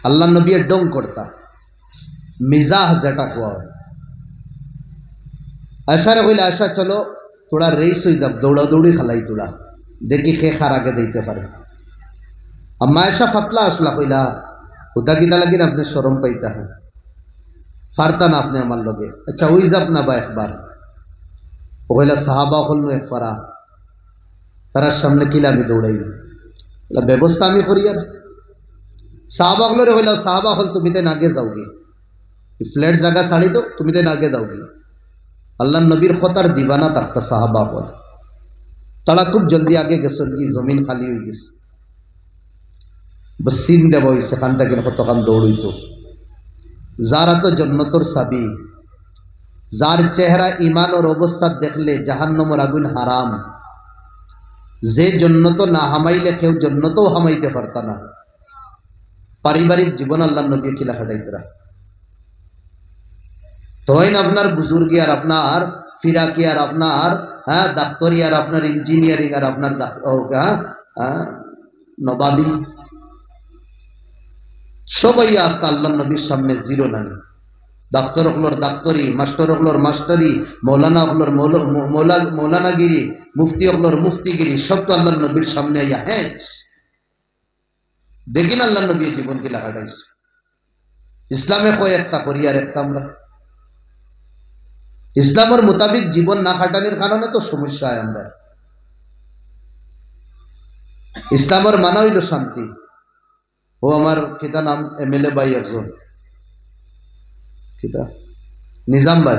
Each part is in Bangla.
আল্লাহ নবী ডং করতা মিজাহ যেটা কোয়া হয়। আয়সারে কইলে আয়সা চলো তোরা রেস হয়ে যাক, দৌড়াদৌড়ি খালাই তোরা, দেখি খে খার আগে দিতে পারে। আম্মা আয়সা ফাতলা আসলা কইলা হুদা কিতা লাগিন আপনি শরম পাইতা হ্যাঁ, পারতা না আপনি আমার লগে, আচ্ছা ওই যাব না বা একবার। ও কইলা সাহাবা হল এক পারা, তারার সামনে কিলা আমি দৌড়াই ব্যবস্থা আমি করি। আর সাহাবা হলরে কইলা সাহাবা হল তুমি তেন আগে যাওগে, ফ্ল্যাট জায়গা ছাড়ি দো, তুমি তেন আগে যাওগে। আল্লাহ নবীর কথার দিবানা থাকতা সাহাবা হল, তারা খুব জলদি আগে গেছেন, কি জমিন খালি হয়ে গেছে, সিন দেব সেখান থেকে কতখান দৌড়ইত। যারা তো জন্নতর সাবি, যার চেহারা ইমান ওর অবস্থা দেখলে জাহান্নামের আগুন হারাম, যে জন্নত না হামাইলে কেউ জন্নতও হামাইতে পারত না। পারিবারিক জীবন আল্লাহ নবী কিলা হাঁটাইতরা তখন আপনার বুজুর্গি আর আপনার ফিরাকি আর আপনার হ্যাঁ ডাক্তারি আর আপনার ইঞ্জিনিয়ারিং আর আপনার নবাবি সবাই আজকে আল্লাহ নবীর সামনে জিরো নাই। ডাক্তার হকলোর ডাক্তারি, মাস্টার হকলোর মাস্টারি, মৌলানা হকলোর মৌলানাগিরি, মুফতি হকলোর মুফতিগিরি, সব তো আল্লাহ নবীর সামনে আইয়া হ্যাঁ দেখিন আল্লাহ নবী জীবন কি লাগাইছে। ইসলামে কয় একটা করি আর একটা আমরা ইসলামের মোতাবিক জীবন না কাটানোর কারণে তো সমস্যা হয়। আমরা ইসলামের মানা হইল শান্তি। ও আমার কিতা নাম এমএলএ ভাই একজন কিতা নিজাম ভাই,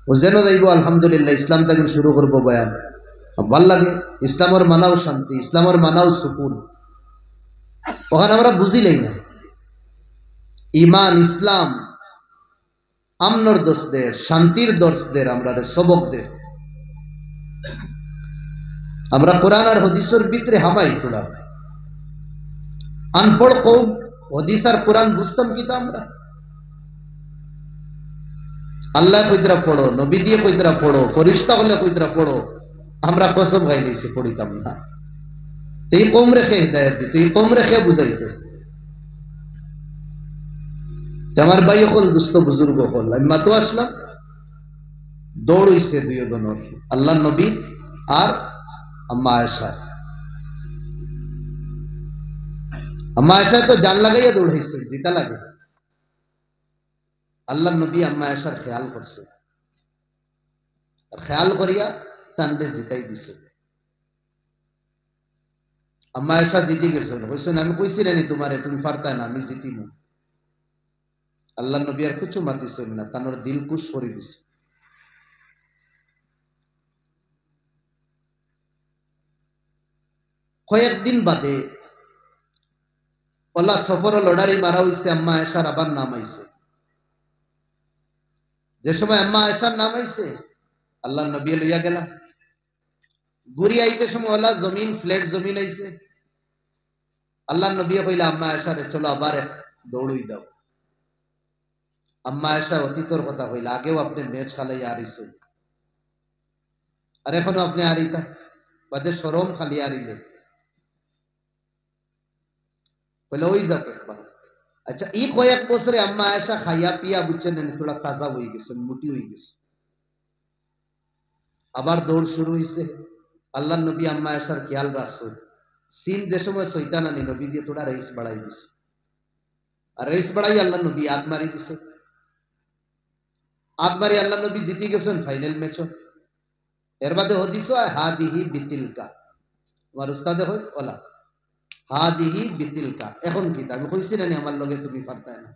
ও যেন যাইব আলহামদুলিল্লাহ ইসলাম থেকে শুরু করবো বয়ান, ভাল লাগে। ইসলামের মানাও শান্তি, ইসলামের মানাও সুকুন, ওখানে আমরা বুঝিলাই না ইমান ইসলাম আমনর দোষদের শান্তির দর্শদের আমরা সবক দে। আমরা কোরআন আর হদিসের ভিতরে হামাই তোলা আনপড় কৌম, হদিস আর কোরআন বুঝতাম কিতা আমরা। আল্লাহ কইতরা পড়ো, নবী দিয়ে কইতরা পড়ো, ফরিস্তা হলে কইতরা পড়ো, আমরা কসম খাই নিয়েছি পড়িতাম না। এই কম রেখে হিদায়ত দিত, এই কম রেখে বুঝাইতো। আমার ভাই হল দুস্থ বুজুর্গ হল, আমি মাতো আসলাম, দৌড় হইছে দুই জনের, আল্লাহ নবী আর আম্মা আয়েশা। আম্মা আয়েশা তো জান লাগাইয়া দৌড়াইছে, জিতা লাগে। আল্লাহ নবী আম্মা আয়েশার খেয়াল করছে, আর খেয়াল করিয়া টানবে জিতাই দিছে। আম্মা আয়েশা দিদি গেছেন, কইছেন আমি কইছি রে তোমারে তুমি পারতাই না, আমি জিতিনি। আল্লাহ নবী আর কিছু মাতিছেন না, তানোর দিল কুশ করে দিছে। কয়েকদিন বাদে ওলা সফর লড়ারি মারা হইছে, আম্মা আয়েশার আবার নাম আইছে। যে সময় আম্মা আয়েশার নাম আইছে আল্লাহ নবী লইয়া গেলা, ঘুরি আইতে সময় ওলা জমিন ফ্ল্যাট জমিন আইছে। আল্লাহ নবী কইলা আম্মা আয়েশারে চলো আবার দৌড়ই দাও। আম্মা আয়েশা অতীতর কথা কইলা, আগেও আপনি ম্যাচ খালাই আরিছে, আর এখনো আপনি আরিতা বাদে শরম খালি আরিলে বলে ওই যাক একবার। আচ্ছা এই কয়েক বছরে আম্মা আয়েশা খাইয়া পিয়া বুঝছেন থোড়া তাজা হয়ে গেছে, মোটি হয়ে গেছে, আবার দৌড় শুরু হয়েছে। আল্লাহ নবী আম্মা আয়েশার খেয়াল রাখছে, সিন যে সময় শৈতান আনি নবী দিয়ে থোড়া রেস বাড়াই দিছে, আর রেস বাড়াই আল্লাহ নবী আগ মারি দিছে। আগ মারি আল্লাহ নবী জিতে গেছেন ফাইনাল ম্যাচ। এর বাদে হদিস হয় হাদিহি বিতিলকা, আমার উস্তাদে হয় ওলা হাদিহি বিতিলকা। এখন কি আমি কইছি না আমার লগে তুমি পারতাই না,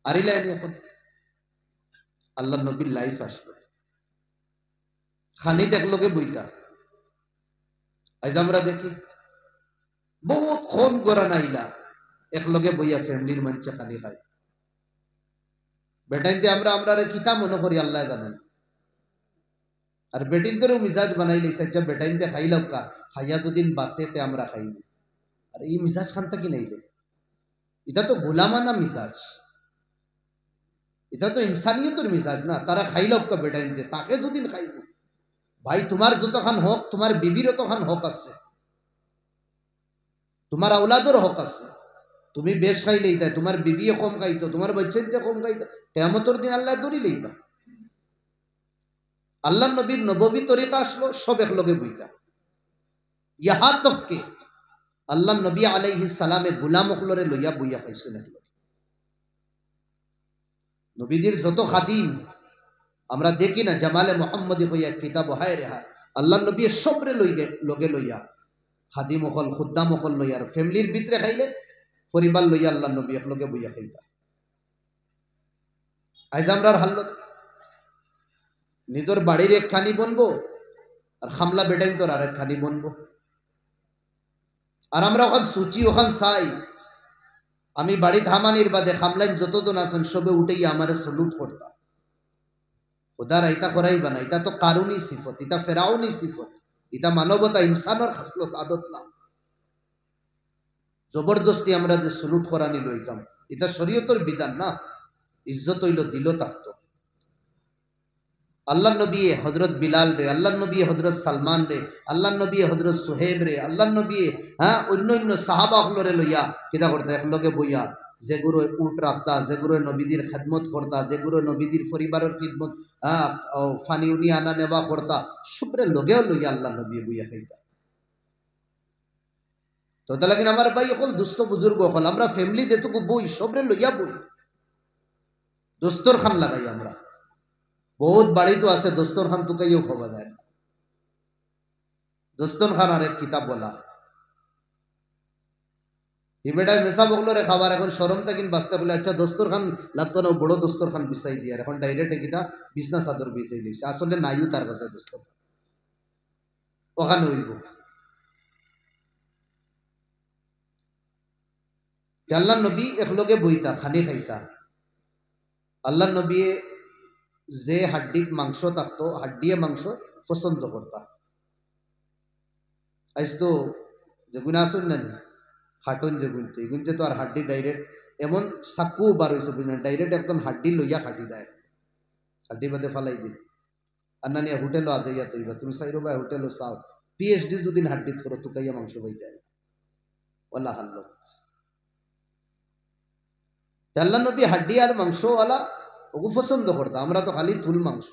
আরিলাইনি। এখন আল্লাহ নবীর লাইফ আসলো, খানিক একলগে বইটা। আজ আমরা দেখি বহুত কম করা নাইলা একলগে বইয়া ফ্যামিলির মঞ্চে খালি খাই। বেটাইতে আমরা কিতা মনে করি আল্লাহ জানেন, আর বেটিনদেরও মিজাজ বানাই লাইছে। আচ্ছা বেটাইতে খাইলাম কা, খাইয়া দুদিন বাসেতে আমরা খাইব, আর এই মিজাজ খানটা কি নাইলে, এটা তো গোলামানা মিজাজ, এটা তো ইনসানিয়তের মিজাজ না। তারা খাইলাম কা বেটাইতে, তাকে দুদিন খাইব। ভাই তোমার যতখান হক, তোমার বিবির তখন হক আছে, তোমার আওলাদের হক আছে, তুমি বেশ খাইলেই তাই, তোমার বিবিয়ে কম খাইতো, তোমার বাচ্চাতে কম খাইতো, কিয়ামতের দিন আল্লাহ ধরি লইবা। আল্লাহ নবীর নববী তরিকা আসলো, সব একলগে বইতা। ইহা তককে আল্লাহ নবী আলাইহিস সালামে গুলাম অকলরে লইয়া বইয়া খাইছেন। নবীদের যত খাদিম আমরা দেখি না, জামালে মোহাম্মদী হইয়া কিতাব হায় রেহা, আল্লাহ নবী সবরে লগে লইয়া খাদিম অকল খুদ্দাম অকল লইয়া, আর ফ্যামিলির ভিতরে খাইলে পরিবার লইয়া আল্লাহ নবী একলগে বইয়া খাইতা। আজ আমরার হাল্লত নিজের বাড়ির এক খানি বনবো, আর খামলা বেটাইন তোর আর এক খানি বনবো, আর আমরা ওখান সুচি ওখান চাই। আমি বাড়ি ধামানির বাদে খামলাইন যতজন আছেন সবে উঠেই আমারে সলুট করতাম। ওদার এটা করাইবা না, এটা তো কারুনি সিফত, এটা ফেরাউনি সিফত, এটা মানবতা ইনসানের খাসলত আদত না। জবরদস্তি আমরা যে সলুট করানি লইতাম, এটা শরীয়তের বিধান না। ইজ্জত হইল দিল থাকতো। আল্লাহ নবী হযরত বিলাল রে, আল্লাহ নবী হযরত সালমান রে, আল্লাহ নবী হযরত সুহেব রে, আল্লাহ নবী অন্য অন্য সাহাবা হলরে লইয়া কিতা করতা, একলগে বইয়া যেগুলো উট রাখতা, যেগুলো নবীদের খেদমত করতা, যেগুলো নবীদের পরিবারের খিদমত ফানি উনি আনা নেওয়া করতা, সবরে লগেও লইয়া আল্লাহ নবী বইয়া খাইতা। তো তাহলে কিন্তু আমার ভাই অকল দুস্থ বুজুর্গ অকল আমরা ফ্যামিলি যেটুকু বই সবরে লইয়া বই, দস্তরখান লাগাই আমরা। বহুত বাড়ি তো আছে দস্তরখান টুকাইও খাওয়া যায় না। দস্তরখান আর এক কিতাব বলা হিবেটায় মেসা বগলরে খাবার, এখন শরমটা কিন বাঁচতে বলে আচ্ছা দস্তরখান লাগতো না, বড় দস্তরখান বিছাই দিয়ে, এখন ডাইরেক্ট কিটা বিছনা চাদর বিছাই দিয়েছে। আসলে নাইও তার কাছে দস্তরখান, ওখানে হইব। আল্লাহ নবী একলগে বইতা খানি খাইতা। আল্লাহ নবী যে হাড্ডির মাংস থাকতো, হাড্ডিয়ে মাংস পছন্দ করতা। আজ তো যেগুলো আসুন না হাটন যেগুনতে এগুনতে তো আর হাড্ডি ডাইরেক্ট এমন চাকু বার হয়েছে বুঝলেন, ডাইরেক্ট একদম হাড্ডি লইয়া কাটি দেয়, হাড্ডি বাদে ফালাই দিই। আর না নিয়ে হোটেলও আদাইয়া তৈবা, তুমি চাইরো বা হোটেলও চাও, পিএইচডি যদি হাড্ডিত করো টুকাইয়া মাংস পাই যায় ওলা হাল্লত। আল্লাহ নবী হাড্ডি আর মাংস ওলা ওগু পছন্দ করতাম, আমরা তো খালি তুল মাংস।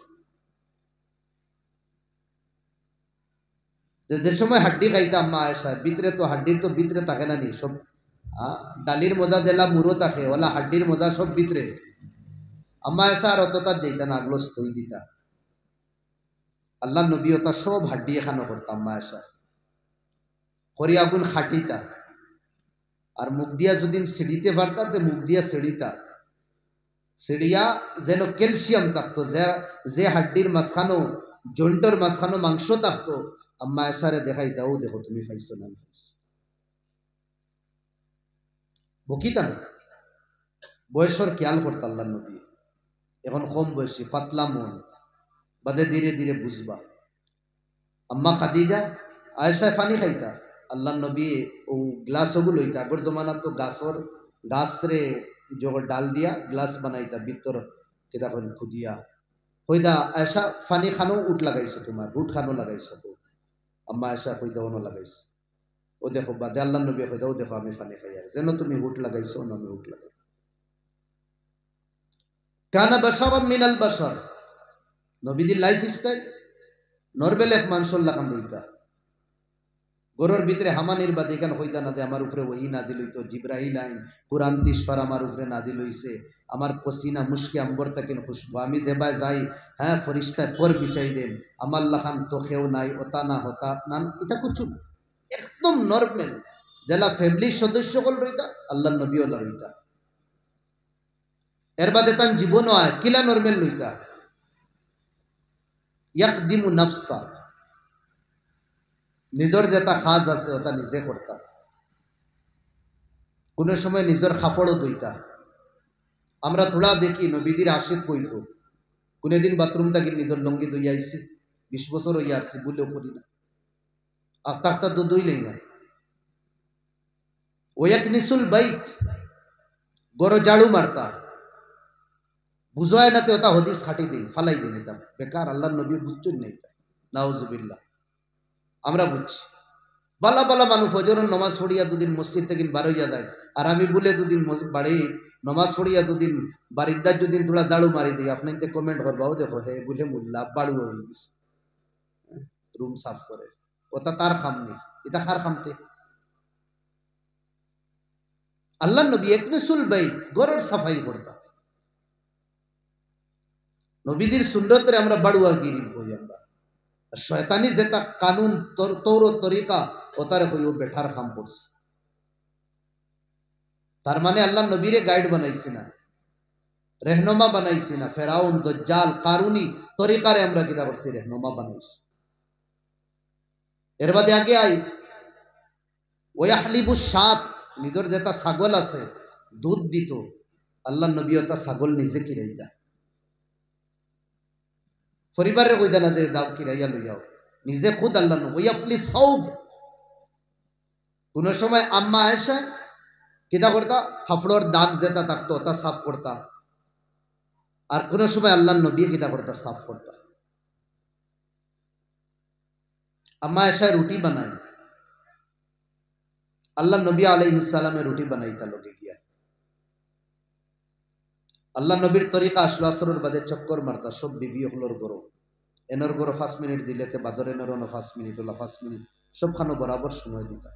যে সময় হাড্ডি খাইতাম মা আয়েশা, ভিতরে তো হাড্ডির তো ভিতরে থাকে না নি, সব ডালির মজা দেলা মুরো থাকে ওলা হাড্ডির মজা সব ভিতরে। আম্মা আয়েশা আর অতটা যেইতা না, আগলো থই দিতা। আল্লাহ নবী ওটা সব হাড্ডি এখানো করতাম আম্মা আয়েশা, করি আগুন খাটিতা, আর মুখ দিয়া যদি সিঁড়িতে পারতা তো মুখ দিয়া সিঁড়িতা, সিঁড়িয়া যেন ক্যালসিয়াম থাকতো, যে হাড্ডির মাঝখানো জয়েন্টর মাঝখানো মাংস থাকতো, আম্মা আয়েশারে দেখাই দাও, দেখো তুমি খাইছো না বকিতা না। বয়সের খেয়াল করতো আল্লাহ নবী। এখন কম বয়সী পাতলা মন, বাদে ধীরে ধীরে বুঝবা। আম্মা খাদিজা আয়েশা পানি খাইতা, আল্লাহ নবী ও গ্লাস ওগুলো লইতা। আগর জমানা তো গাছ রে জগর ডাল দিয়া গ্লাস বানাইতা, ভিতর কেটা খুদিয়া হইদা আয়েশা পানি খানো উঠ লাগাইছো, তোমার উঠ খানো লাগাইছো তো আম্মা আয়েশা হইদা অন্য লাগাইছে। ও দেখো বাদে আল্লাহ নবী হইদা, ও দেখো আমি পানি খাই, আর যেন তুমি উঠ লাগাইছো না আমি উঠ লাগাই। কানা বাশারাম মিনাল বাশার, নবীজির লাইফ স্টাইল নরবেল এক মানুষের লাগাম রইতা। গরুর ভিতরে হামানির বাদে এখানে হইতা না যে আমার উপরে ওই নাজিল হইতো, জিব্রাইল আইন কুরআন 30 পারা আমার উপরে নাজিল হইছে, আমার পসিনা মুশকে আম্বর তাকিন খুশবু, আমি দেবা যাই ফরিস্তায় পর বিছাই দেন, আমার লাখান তো কেউ নাই, ওতা না হতা না, এটা কিছু একদম নরমেল। জেলা ফ্যামিলির সদস্য সকল রইতা, আল্লাহ নবী ওলা রইতা। এর বাদে তার জীবনও আয় কিলা নরমেল লইতা, ইয়াকদিমু নাফসা, নিজের যেটা কাজ আছে ওটা নিজে করতা। কোন সময় নিজের খাফড়ও দইতা। আমরা থোড়া দেখি নবীদের আশিক কইত, কোনদিন বাথরুম থাকি নিজের লঙ্গি দইয়া আইছি, 20 বছর হইয়া আসছি বলেও করি না, আস্তা আস্তা তো দইলেই না। ওই এক নিসুল বাইক গড় ঝাড়ু মারতা, বুঝায় না তো ওটা হদিস খাটি দিন ফালাই দিন, এটা বেকার। আল্লাহ নবী বুঝছেন নেই, নাউজুবিল্লাহ। আমরা বুঝছি বালা বালা মানুষ ফজরের নামাজ পড়িয়া দুদিন মসজিদ থেকে বার হইয়া যায়, আর আমি বলে দুদিন বাড়ি নমাজ পড়িয়া দুদিন বাড়িদার দুদিন তোরা দাড়ু মারি দিই আপনি কমেন্ট করবাও দেখো হে বলে মুল্লা বাড়ু হয়ে গেছে রুম সাফ করে ওটা তার খাম নেই এটা কার খামতে আল্লাহ নবী একনেসুল ভাই গরের সাফাই করতাম নবীদের সুন্নতরে আমরা বাড়ুয়া গিরি হই আমরা শয়তানি যেটা কানুন তৌর তরিকা ওতারে হই ও বেঠার খাম পড়ছে তার মানে আল্লাহ নবীরে গাইড বানাইছি না রেহনুমা বানাইছি না ফেরাউন দজ্জাল কারুনি তরিকারে আমরা কিনা করছি রেহনুমা বানাইছি এর বাদে আগে আই ওয়াহলিবু সাত নিজের যেটা ছাগল আছে দুধ দিত আল্লাহ নবী ওটা ছাগল নিজে কিরাইতা পরিবারের কইদা না দে দাও কিরাইয়া লইয়াও নিজে খুদ আল্লাহ নবী ওয়াফলি সাউব কোন সময় আম্মা আয়েশা কিতা করতা হাফড়োর দাগ যেটা থাকতো ওটা সাফ করতা আর কোন সময় আল্লাহ নবী কিতা করতা সাফ করতা আম্মা আয়েশা রুটি বানায় আল্লাহ নবী আলাইহিস সালামে রুটি বানাইতা লোকে গিয়া আল্লাহ নবীর তরিকা আসলো আসরের বাদে চক্কর মারতা সব বিবি হলোর গরো এনর গরো 5 মিনিট দিলেতে বাদর এনর 5 মিনিট হলো 5 মিনিট সবখানো বরাবর সময় দিতা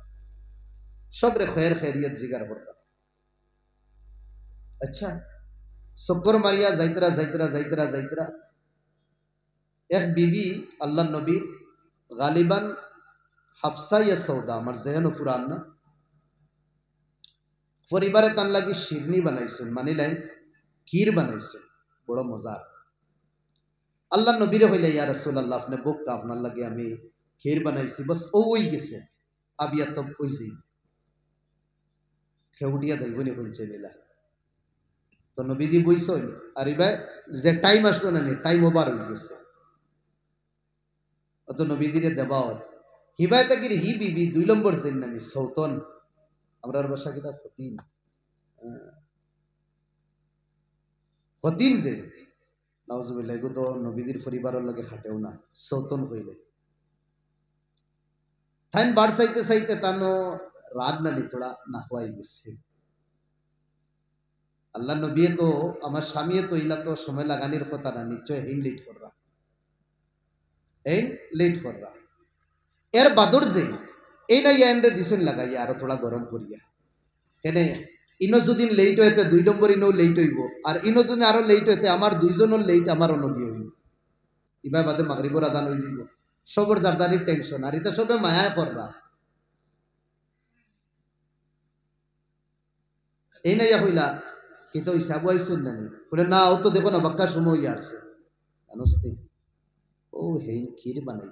সবরে খৈর খৈরিয়ত জিগার করতা আচ্ছা চক্কর মারিয়া যাইতরা যাইতরা যাইতরা যাইতরা এক বিবি আল্লাহ নবী গালিবান হাফসা ইয়া সৌদা আমার জেহেন পুরান না পরিবারে তান লাগি শিরনি বানাইছেন মানিলেন ক্ষীর বানাইছেন বড় মজার আল্লাহ নবীরে হইলে ইয়া রাসূলুল্লাহ আপনি বকতা আপনার লাগে আমি ক্ষীর বানাইছি বস ওই গেছে আবিয়া তো ওই যাই খেউটিয়া দেবনি হইছে লীলা তো নবীদি বইছই আর এবার যে টাইম আসলো না নি টাইম ওভার হয়ে গেছে অত নবীদিরে দেবাও হিবায় তাকির হি বিবি 2 নম্বর জেন নানি সৌতন আমরার ভাষা কিতা ফতিন ফতিন যে নাউজুবিল্লাহ গো তো নবীদের পরিবারের লগে খাটেও না সৌতন কইলে টাইম বার চাইতে চাইতে তানো রাগ নানি থোড়া না হওয়াই গেছে আল্লাহ নবী তো আমার স্বামী তো ইলা তো সময় লাগানির কথা না নিশ্চয় হেই লেট কররা এর বাদর যে এই না ইয়ান্ডে দিছুন লাগাইয়া আরো থোড়া গরম করিয়া কেনে ইনো যদিন লেট হইতে 2 নম্বর ইনো লেট হইব আর ইনো যদি আরো লেট হইতে আমার দুইজনের লেট আমার অনগি হইব ইবা বাদে মাগরিবর আজান হই দিব সবর দারদারির টেনশন আর এটা সবে মায়া করবা এই না ইয়া হইলা কিন্তু হিসাব আইসুন নানি বলে না ও তো দেখো না বাক্কা সময় আসছে জানোস ও হেই ক্ষীর বানাই